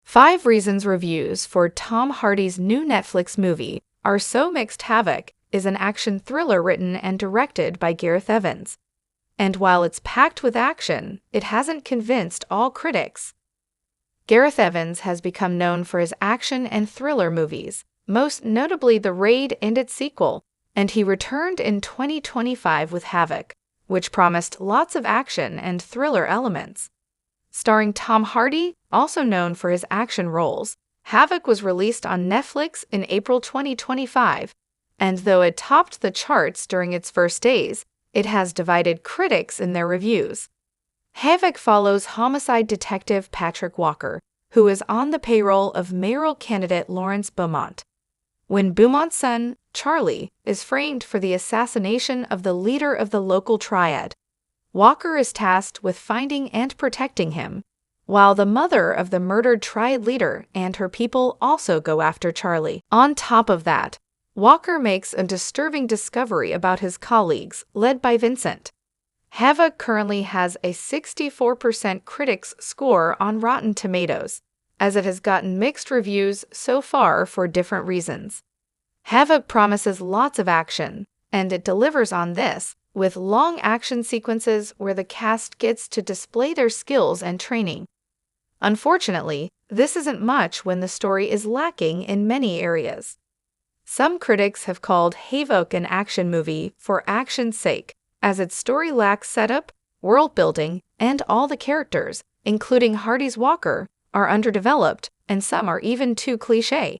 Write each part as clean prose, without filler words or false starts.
5 reasons reviews for Tom Hardy's new Netflix movie are so mixed. Havoc is an action thriller written and directed by Gareth Evans. And while it's packed with action, it hasn't convinced all critics. Gareth Evans has become known for his action and thriller movies, most notably The Raid and its sequel, and he returned in 2025 with Havoc, which promised lots of action and thriller elements. Starring Tom Hardy, also known for his action roles, Havoc was released on Netflix in April 2025, and though it topped the charts during its first days, it has divided critics in their reviews. Havoc follows homicide detective Patrick Walker, who is on the payroll of mayoral candidate Lawrence Beaumont. When Beaumont's son, Charlie, is framed for the assassination of the leader of the local triad, Walker is tasked with finding and protecting him, while the mother of the murdered triad leader and her people also go after Charlie. On top of that, Walker makes a disturbing discovery about his colleagues, led by Vincent. Havoc currently has a 64% critics score on Rotten Tomatoes, as it has gotten mixed reviews so far for different reasons. Havoc promises lots of action, and it delivers on this, with long action sequences where the cast gets to display their skills and training. Unfortunately, this isn't much when the story is lacking in many areas. Some critics have called Havoc an action movie for action's sake, as its story lacks setup, world building, and all the characters, including Hardy's Walker, are underdeveloped, and some are even too cliché.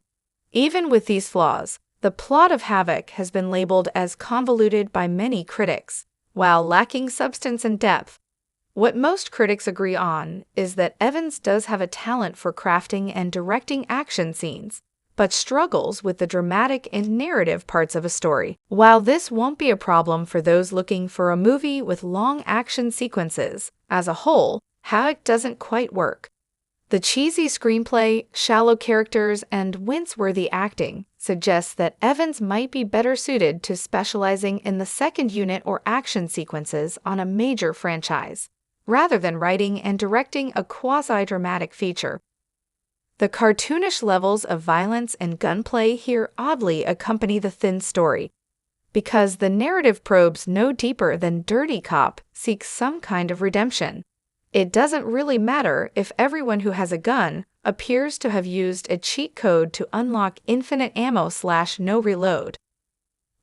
Even with these flaws, the plot of Havoc has been labeled as convoluted by many critics, while lacking substance and depth. What most critics agree on is that Evans does have a talent for crafting and directing action scenes, but struggles with the dramatic and narrative parts of a story. While this won't be a problem for those looking for a movie with long action sequences, as a whole, Havoc doesn't quite work. The cheesy screenplay, shallow characters, and wince-worthy acting suggests that Evans might be better suited to specializing in the second unit or action sequences on a major franchise, rather than writing and directing a quasi-dramatic feature. The cartoonish levels of violence and gunplay here oddly accompany the thin story, because the narrative probes no deeper than Dirty Cop seeks some kind of redemption. It doesn't really matter if everyone who has a gun appears to have used a cheat code to unlock infinite ammo/no reload.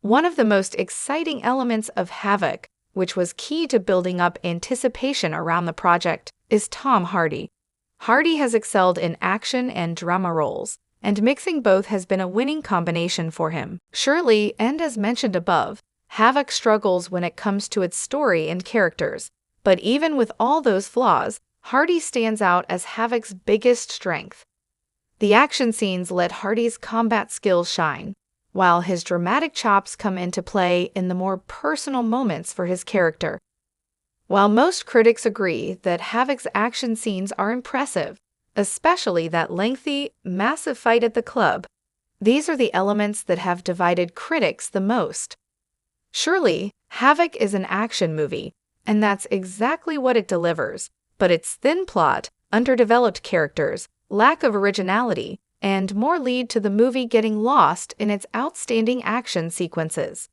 One of the most exciting elements of Havoc, which was key to building up anticipation around the project, is Tom Hardy. Hardy has excelled in action and drama roles, and mixing both has been a winning combination for him. Surely, and as mentioned above, Havoc struggles when it comes to its story and characters. But even with all those flaws, Hardy stands out as Havoc's biggest strength. The action scenes let Hardy's combat skills shine, while his dramatic chops come into play in the more personal moments for his character. While most critics agree that Havoc's action scenes are impressive, especially that lengthy, massive fight at the club, these are the elements that have divided critics the most. Surely, Havoc is an action movie, and that's exactly what it delivers, but its thin plot, underdeveloped characters, lack of originality, and more lead to the movie getting lost in its outstanding action sequences.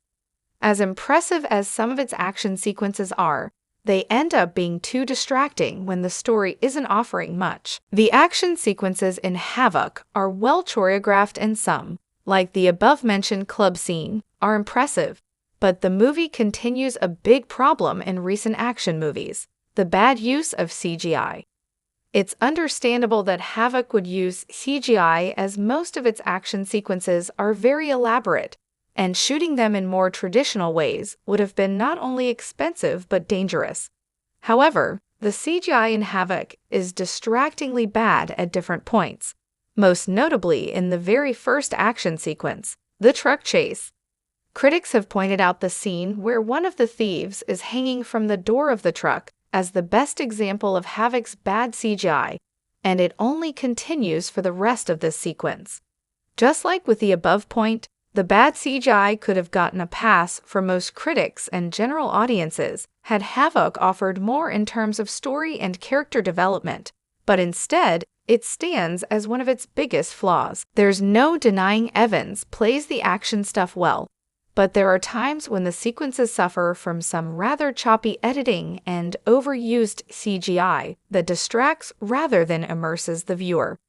As impressive as some of its action sequences are, they end up being too distracting when the story isn't offering much. The action sequences in Havoc are well choreographed, and some, like the above-mentioned club scene, are impressive. But the movie continues a big problem in recent action movies: the bad use of CGI. It's understandable that Havoc would use CGI, as most of its action sequences are very elaborate, and shooting them in more traditional ways would have been not only expensive but dangerous. However, the CGI in Havoc is distractingly bad at different points, most notably in the very first action sequence, the truck chase. Critics have pointed out the scene where one of the thieves is hanging from the door of the truck as the best example of Havoc's bad CGI, and it only continues for the rest of this sequence. Just like with the above point, the bad CGI could have gotten a pass for most critics and general audiences had Havoc offered more in terms of story and character development, but instead, it stands as one of its biggest flaws. There's no denying Evans plays the action stuff well, but there are times when the sequences suffer from some rather choppy editing and overused CGI that distracts rather than immerses the viewer.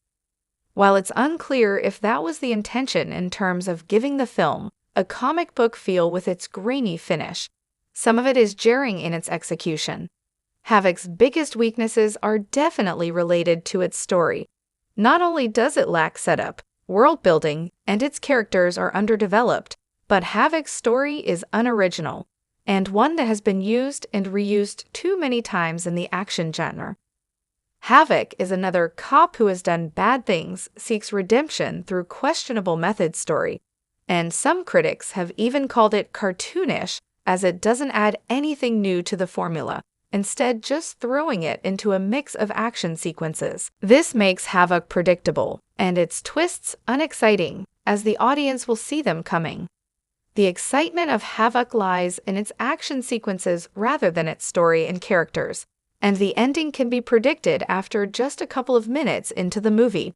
While it's unclear if that was the intention in terms of giving the film a comic book feel with its grainy finish, some of it is jarring in its execution. Havoc's biggest weaknesses are definitely related to its story. Not only does it lack setup, world building, and its characters are underdeveloped, but Havoc's story is unoriginal, and one that has been used and reused too many times in the action genre. Havoc is another cop who has done bad things, seeks redemption through questionable methods story, and some critics have even called it cartoonish as it doesn't add anything new to the formula, instead just throwing it into a mix of action sequences. This makes Havoc predictable, and its twists unexciting, as the audience will see them coming. The excitement of Havoc lies in its action sequences rather than its story and characters, and the ending can be predicted after just a couple of minutes into the movie.